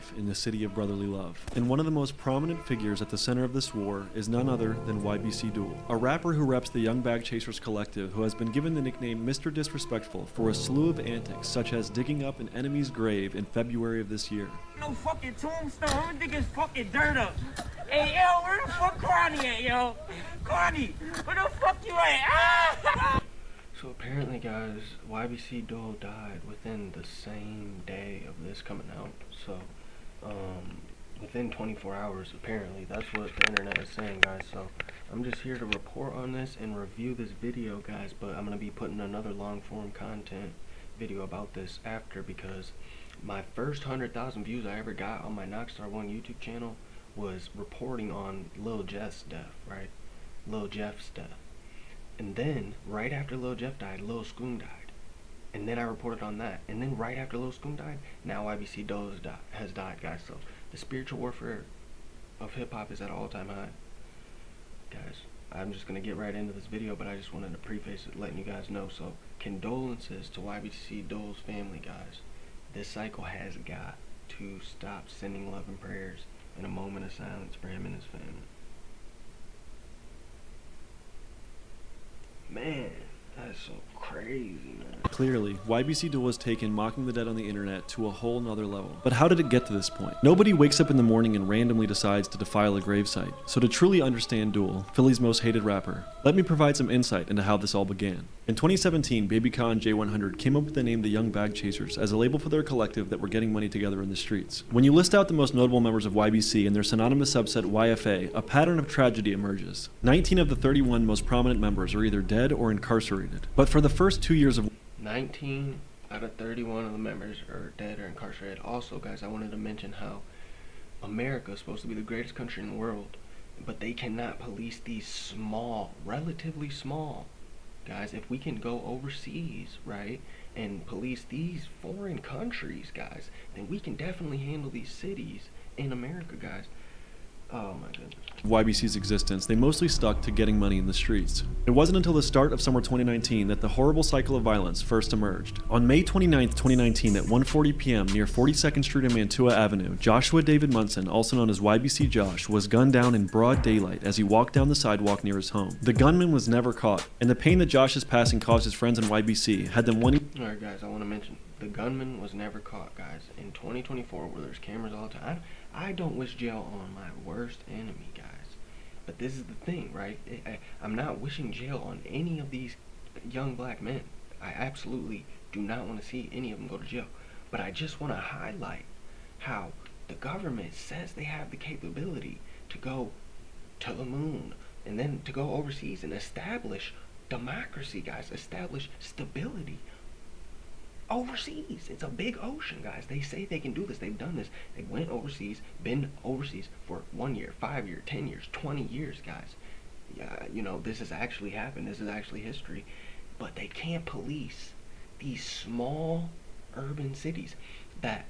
life in the city of brotherly love. And one of the most prominent figures at the center of this war is none other than YBC Dul, a rapper who reps the Young Bag Chasers collective who has been given the nickname Mr. Disrespectful for a slew of antics such as digging up an enemy's grave in February of this year. No fucking tombstone, I'm gonna dig his fucking dirt up. Hey yo, where the fuck Carney at, yo? Carney, where the fuck you at? Ah! So apparently, guys, YBC Dul died within the same day of this coming out. So, within 24 hours, apparently. That's what the internet is saying, guys. So, I'm just here to report on this and review this video, guys. But I'm going to be putting another long-form content video about this after, because my first 100,000 views I ever got on my Knockstar1 YouTube channel was reporting on Lil Jeff's death, right? Lil Jeff's death. And then, right after Lil Jeff died, Lil Scoom died. And then I reported on that. And then right after Lil Scoom died, now YBC Dul has died, guys. So, the spiritual warfare of hip-hop is at an all-time high. Guys, I'm just going to get right into this video, but I just wanted to preface it, letting you guys know. So, condolences to YBC Dul's family, guys. This cycle has got to stop sending love and prayers in a moment of silence for him and his family. Man, that is so crazy, man. Clearly, YBC Dul was taken mocking the dead on the internet to a whole nother level. But how did it get to this point? Nobody wakes up in the morning and randomly decides to defile a gravesite. So to truly understand Dul, Philly's most hated rapper, let me provide some insight into how this all began. In 2017, Baby Khan J100 came up with the name the Young Bag Chasers as a label for their collective that were getting money together in the streets. When you list out the most notable members of YBC and their synonymous subset YFA, a pattern of tragedy emerges. 19 of the 31 most prominent members are either dead or incarcerated. But for the first 2 years of 19 out of 31 of the members are dead or incarcerated. Also, guys, I wanted to mention how America is supposed to be the greatest country in the world, but they cannot police these small, relatively small, guys. If we can go overseas, right, and police these foreign countries, guys, then we can definitely handle these cities in America, guys. Oh my goodness. YBC's existence, they mostly stuck to getting money in the streets. It wasn't until the start of summer 2019 that the horrible cycle of violence first emerged. On May 29, 2019 at 1:40 p.m. near 42nd Street and Mantua Avenue, Joshua David Munson, also known as YBC Josh, was gunned down in broad daylight as he walked down the sidewalk near his home. The gunman was never caught, and the pain that Josh's passing caused his friends in YBC had them wanting... Alright guys, I want to mention, the gunman was never caught, guys. In 2024, where there's cameras all the time, I don't wish jail on my worst enemy, guys. But this is the thing, right? I'm not wishing jail on any of these young black men. I absolutely do not want to see any of them go to jail. But I just want to highlight how the government says they have the capability to go to the moon and then to go overseas and establish democracy, guys. Establish stability overseas. It's a big ocean, guys. They say they can do this. They've done this. They went overseas, been overseas for 1 year, 5 years, 10 years, 20 years, guys. Yeah, you know, this has actually happened. This is actually history. But they can't police these small urban cities that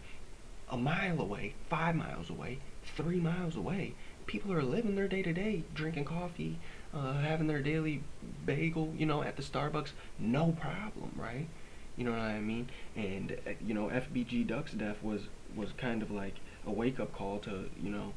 a mile away, 5 miles away, 3 miles away, people are living their day-to-day, drinking coffee, having their daily bagel, you know, at the Starbucks. No problem, right? You know what I mean? And you know, FBG Duck's death was kind of like a wake-up call to, you know,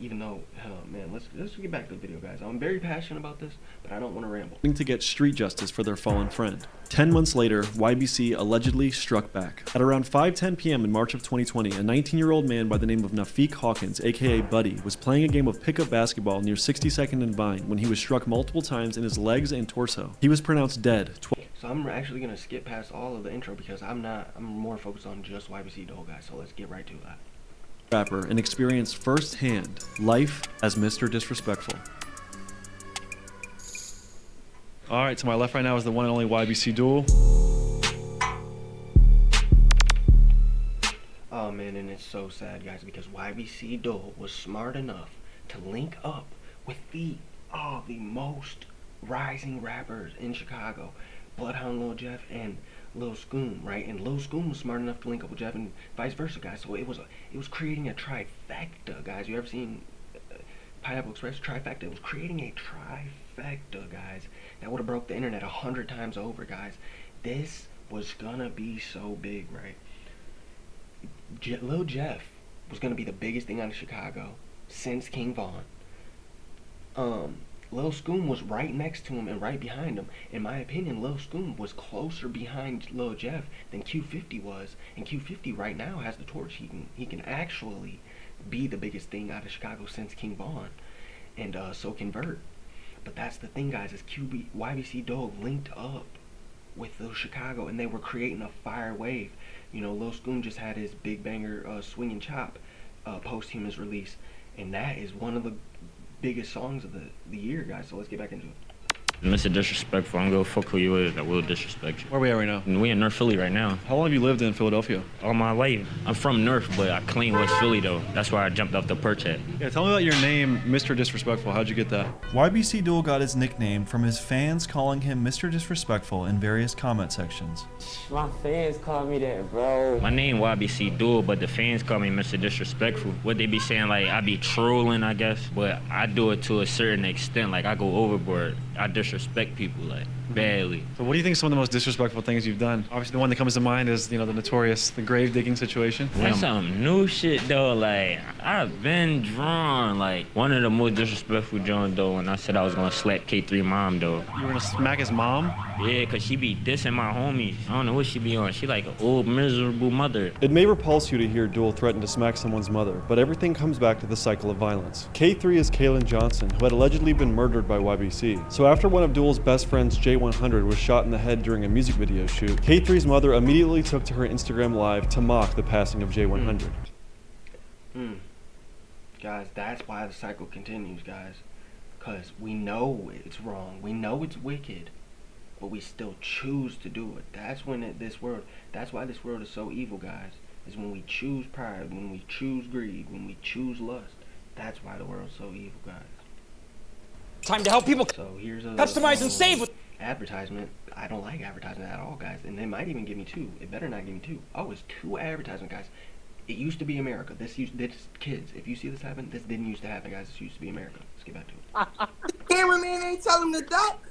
even though, oh man, let's get back to the video, guys. I'm very passionate about this, but I don't want to ramble. To get street justice for their fallen friend. 10 months later, YBC allegedly struck back. At around 5:10 p.m. in March of 2020, a 19-year-old man by the name of Nafiq Hawkins, aka Buddy, was playing a game of pickup basketball near 62nd and Vine when he was struck multiple times in his legs and torso. He was pronounced dead. So I'm actually going to skip past all of the intro because I'm more focused on just YBC Dul, guys, so let's get right to that. Rapper and experienced firsthand life as Mr. Disrespectful. Alright, to my left right now is the one and only YBC Dul. Oh man, and it's so sad, guys, because YBC Dul was smart enough to link up with the most rising rappers in Chicago. Bloodhound Lil Jeff and Lil Scoom, right? And Lil Scoom was smart enough to link up with Jeff and vice versa, guys. So it was creating a trifecta, guys. You ever seen Pineapple Express? Trifecta. It was creating a trifecta, guys. That would have broke the internet 100 times over, guys. This was gonna be so big, right? Lil Jeff was gonna be the biggest thing out of Chicago since King Von. Lil Scoom was right next to him and right behind him. In my opinion, Lil Scoom was closer behind Lil Jeff than Q50 was, and Q50 right now has the torch. He can actually be the biggest thing out of Chicago since King Von, and so can Vert. But that's the thing, guys, is YBC Dul linked up with Lil Chicago, and they were creating a fire wave. You know, Lil Scoom just had his big banger Swing and Chop posthumous release, and that is one of the biggest songs of the year, guys. So let's get back into it. Mr. Disrespectful, I'm gonna fuck who you is. I will disrespect you. Where are we at right now? And we in North Philly right now. How long have you lived in Philadelphia? All my life. I'm from North, but I claim West Philly though. That's why I jumped off the perch at. Yeah, tell me about your name, Mr. Disrespectful. How'd you get that? YBC Dul got his nickname from his fans calling him Mr. Disrespectful in various comment sections. My fans call me that, bro. My name YBC Dul, but the fans call me Mr. Disrespectful. What they be saying, like I be trolling, I guess, but I do it to a certain extent. Like I go overboard. I disrespect people like badly. So what do you think some of the most disrespectful things you've done? Obviously the one that comes to mind is, you know, the grave digging situation. That's some new shit though. Like I've been drawn. Like one of the most disrespectful John though, when I said I was gonna slap K3 mom though. You were gonna smack his mom? Yeah, cause she be dissing my homies. I don't know what she be on. She like an old miserable mother. It may repulse you to hear Dul threaten to smack someone's mother, but everything comes back to the cycle of violence. K3 is Kaylin Johnson, who had allegedly been murdered by YBC. So after one of Dul's best friends, J100, was shot in the head during a music video shoot, K3's mother immediately took to her Instagram Live to mock the passing of J100. Guys, that's why the cycle continues, guys. Because we know it's wrong. We know it's wicked. But we still choose to do it. That's when that's why this world is so evil, guys. Is when we choose pride, when we choose greed, when we choose lust. That's why the world's so evil, guys. Time to help people So here's a customize and save with advertisement. I don't like advertisement at all, guys. And they might even give me 2. It better not give me 2. Oh, it's 2 advertisement, guys. It used to be America. This kids. If you see this happen, this didn't used to happen, guys. This used to be America. Let's get back to it. cameraman ain't telling him to duck.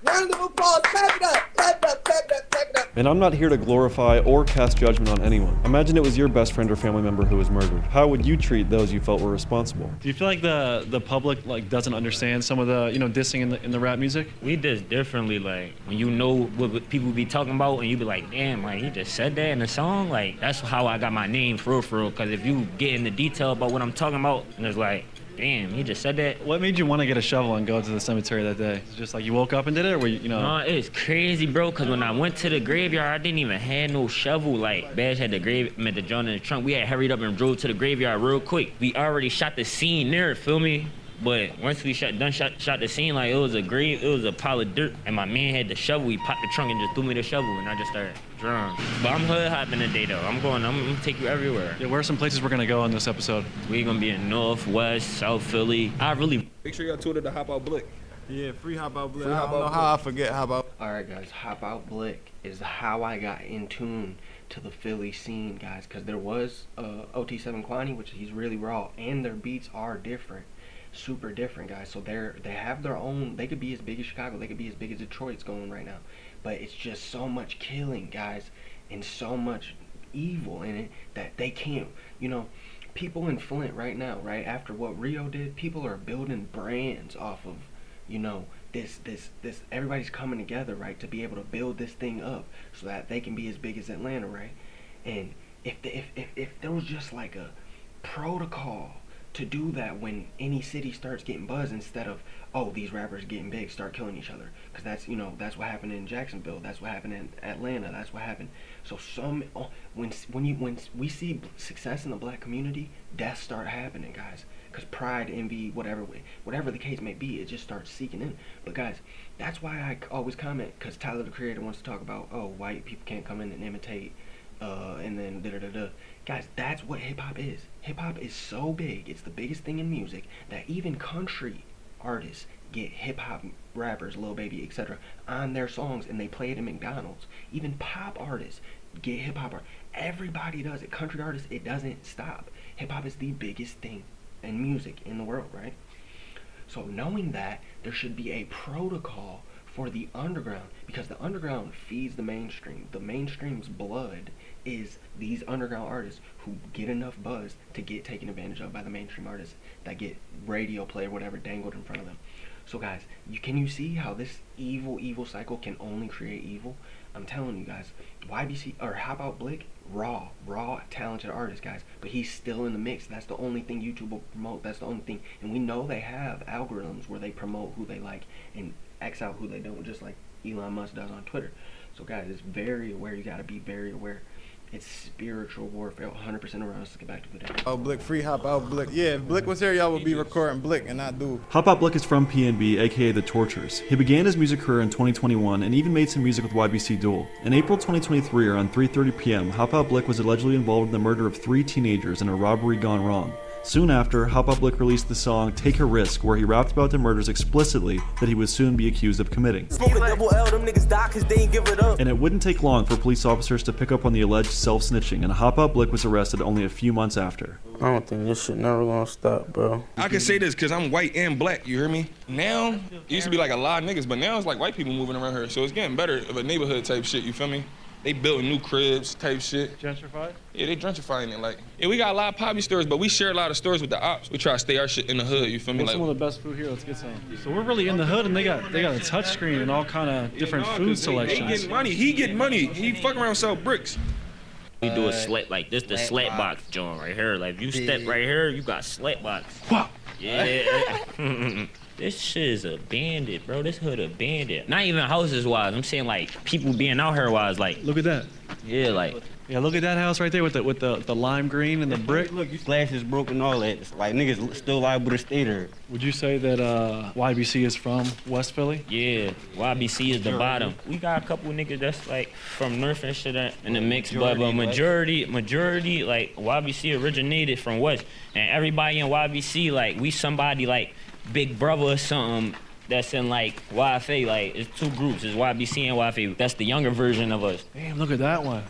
Round of applause, clap it up, clap it up, clap it up, clap it up. And I'm not here to glorify or cast judgment on anyone. Imagine it was your best friend or family member who was murdered. How would you treat those you felt were responsible? Do you feel like the public doesn't understand some of the dissing in the rap music? We diss differently. Like when you know what people be talking about, and you be like, damn, like he just said that in the song. Like that's how I got my name for real. Cause if you get into detail about what I'm talking about, and it's like, damn, he just said that. What made you want to get a shovel and go to the cemetery that day? Is it just like you woke up and did it, or were you know? No, it's crazy, bro. Cause when I went to the graveyard, I didn't even have no shovel. Like Bash had the joint in the trunk. We had hurried up and drove to the graveyard real quick. We already shot the scene there, feel me? But once we shot the scene, like it was a pile of dirt, and my man had the shovel. He popped the trunk and just threw me the shovel, and I just started drawing. But I'm hood hopping today though. I'm gonna take you everywhere. Yeah, where are some places we're gonna go in this episode? We gonna be in North, West, South Philly. Make sure y'all tune in to Hop Out Blick. Yeah, free Hop Out Blick. Free I Hop don't Out know how I forget Hop Out. Alright, guys, Hop Out Blick is how I got in tune to the Philly scene, guys. Because there was OT7 Kwani, which he's really raw, and their beats are different. Super different, guys. So they have their own. They could be as big as Chicago, they could be as big as Detroit's going right now, but it's just so much killing, guys, and so much evil in it that they can't, people in Flint right now, right after what Rio did, people are building brands off of, this everybody's coming together, right, to be able to build this thing up so that they can be as big as Atlanta, right? And if there was just like a protocol to do that when any city starts getting buzz, instead of, oh, these rappers getting big, start killing each other, because that's what happened in Jacksonville, that's what happened in Atlanta, that's what happened. So when we see success in the black community, deaths start happening, guys, because pride, envy, whatever the case may be, it just starts seeking in. But guys, that's why I always comment, because Tyler the Creator wants to talk about, oh, white people can't come in and imitate, and then da-da-da-da. Guys, that's what hip-hop is. Hip-hop is so big, it's the biggest thing in music, that even country artists get hip-hop rappers, Lil Baby, etc., on their songs, and they play it in McDonald's. Even pop artists get hip-hop art. Everybody does it. Country artists, it doesn't stop. Hip-hop is the biggest thing in music in the world, right? So knowing that, there should be a protocol for the underground, because the underground feeds the mainstream. The mainstream's blood is these underground artists who get enough buzz to get taken advantage of by the mainstream artists that get radio play or whatever dangled in front of them. So guys, can you see how this evil cycle can only create evil? I'm telling you guys, YBC, or how about Blick? Raw, talented artist, guys, but he's still in the mix. That's the only thing YouTube will promote. That's the only thing. And we know they have algorithms where they promote who they like and X out who they don't, just like Elon Musk does on Twitter. So guys, it's very aware. You got to be very aware. It's spiritual warfare 100% around us. Let's get back to the day. Oh, Blick, free hop out Blick. Yeah, if Blick was here, y'all would be recording Blick and not Dul. Hop Out Blick is from PNB, aka The Tortures. He began his music career in 2021 and even made some music with YBC Dul. In April 2023, around 3:30 p.m., Hop Out Blick was allegedly involved in the murder of 3 teenagers in a robbery gone wrong. Soon after, Hop Out Blick released the song Take a Risk, where he rapped about the murders explicitly that he would soon be accused of committing. And it wouldn't take long for police officers to pick up on the alleged self-snitching, and Hop Out Blick was arrested only a few months after. I don't think this shit never gonna stop, bro. I can say this because I'm white and black, you hear me? Now, it used to be like a lot of niggas, but now it's like white people moving around here, so it's getting better of a neighborhood type shit, you feel me? They building new cribs type shit. Gentrified? Yeah, they gentrifying it. Like, yeah, we got a lot of poppy stores, but we share a lot of stores with the ops. We try to stay our shit in the hood, you feel me? What's Like, some of the best food here? Let's get some. So we're really in the hood, and they got a touch screen and all kind of different food selections. He getting money. He getting money. He fuck around and sell bricks. We do a slat, like this the slat box joint right here. Like if you step right here, you got slat box. Wow. Yeah. This shit is abandoned, bro. This hood abandoned. Not even houses wise. I'm saying like people being out here wise. Like Look at that. yeah, like Yeah, look at that house right there with the lime green and the brick. Look, you glass is broken, all that. It's like niggas still liable to stay there. Would you say that YBC is from West Philly? yeah, YBC is the bottom. We got a couple niggas that's like from North and shit in the mix, but majority like YBC originated from West, and everybody in YBC like we somebody like Big Brother or something that's in like YFA. Like it's 2 groups, it's YBC and YFA. That's the younger version of us. Damn, look at that one.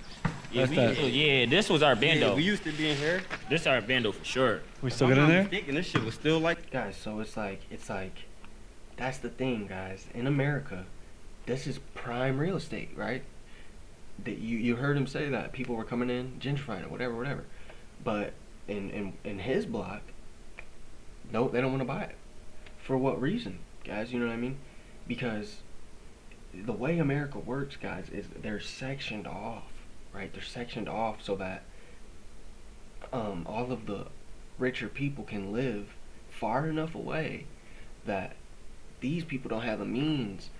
Yeah, this was our bando. Yeah, we used to be in here. This our bando for sure. We still get in there? And this shit was still like. Guys, so it's like that's the thing, guys. In America, this is prime real estate, right? That you heard him say that people were coming in, gentrifying it, whatever. But in his block, no, they don't want to buy it. For what reason, guys? You know what I mean? Because the way America works, guys, is they're sectioned off, right? They're sectioned off so that all of the richer people can live far enough away that these people don't have the means.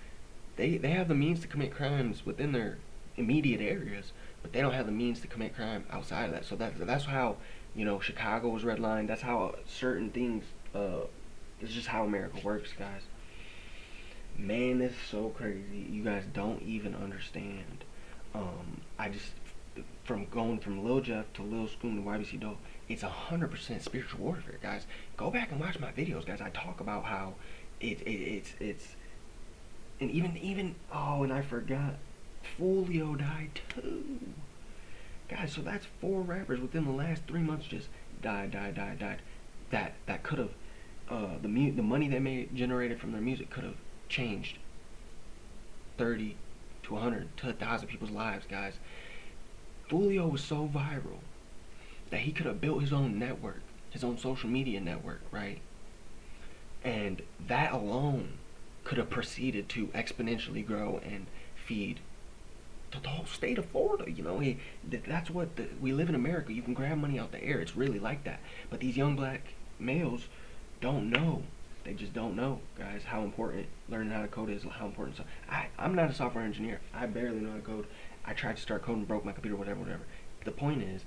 They have the means to commit crimes within their immediate areas, but they don't have the means to commit crime outside of that. So that's how, you know, Chicago was redlined. That's how certain things. It's just how America works, guys. Man, this is so crazy. You guys don't even understand. I just, from going from Lil Jeff to Lil Scoom to YBC Dul, it's 100% spiritual warfare, guys. Go back and watch my videos, guys. I talk about how it's and even oh, and I forgot, Fulio died too, guys. So that's 4 rappers within the last 3 months just died. That could have. The money they generated from their music could have changed 30 to 100 to 1,000 people's lives, guys. Fulio was so viral that he could have built his own network, his own social media network, right? And that alone could have proceeded to exponentially grow and feed the whole state of Florida. You know, that's what we live in America. You can grab money out the air. It's really like that. But these young black males don't know. They just don't know, guys, how important learning how to code is, how important. So I'm not a software engineer. I barely know how to code. I tried to start coding, broke my computer, whatever. The point is,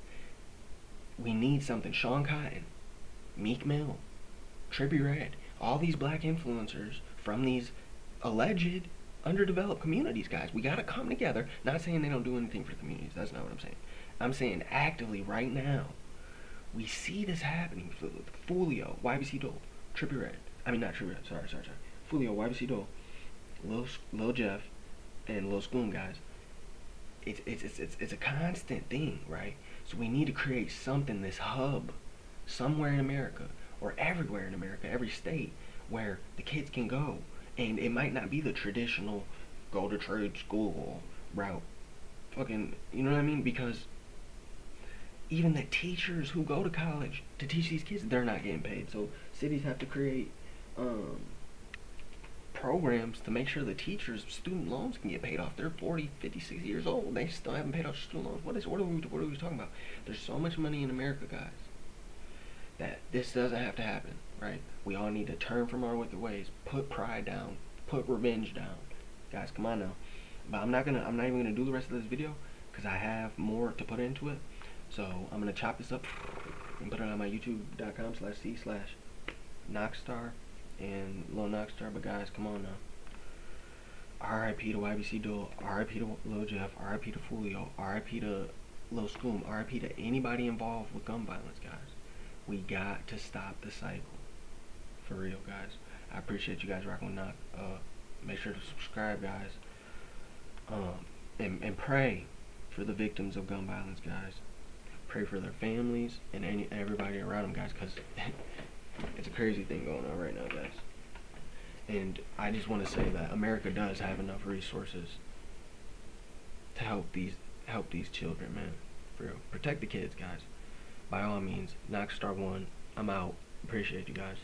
we need something. Sean Cotton, Meek Mill, Trippie Redd, all these black influencers from these alleged underdeveloped communities, guys. We gotta come together. Not saying they don't do anything for the communities. That's not what I'm saying. I'm saying actively right now. We see this happening. Fulio, YBC Dul, Trippie Redd. I mean, not Trippie Redd. Sorry. Fulio, YBC Dul, Lil Jeff, and Lil Scoom, guys. It's a constant thing, right? So we need to create something, this hub, somewhere in America, or everywhere in America, every state, where the kids can go. And it might not be the traditional go to trade school route. Fucking, you know what I mean? Because even the teachers who go to college to teach these kids, they're not getting paid. So cities have to create programs to make sure the teachers' student loans can get paid off. They're 40, 50, 60 years old. They still haven't paid off student loans. What are we talking about? There's so much money in America, guys, that this doesn't have to happen, right? We all need to turn from our wicked ways, put pride down, put revenge down. Guys, come on now. But I'm not even gonna do the rest of this video because I have more to put into it. So I'm gonna chop this up and put it on my youtube.com/c/Knockstar and Lil Knockstar. But guys, come on now. R.I.P. to YBC Dul, R.I.P. to Lil Jeff, R.I.P. to Fulio, R.I.P. to Lil Scoom, R.I.P. to anybody involved with gun violence, guys. We got to stop the cycle. For real, guys. I appreciate you guys rocking with Knock. Make sure to subscribe, guys. And pray for the victims of gun violence, guys. Pray for their families and everybody around them, guys, because it's a crazy thing going on right now, guys. And I just want to say that America does have enough resources to help these children, man. For real. Protect the kids, guys. By all means, Knockstar1. I'm out. Appreciate you guys.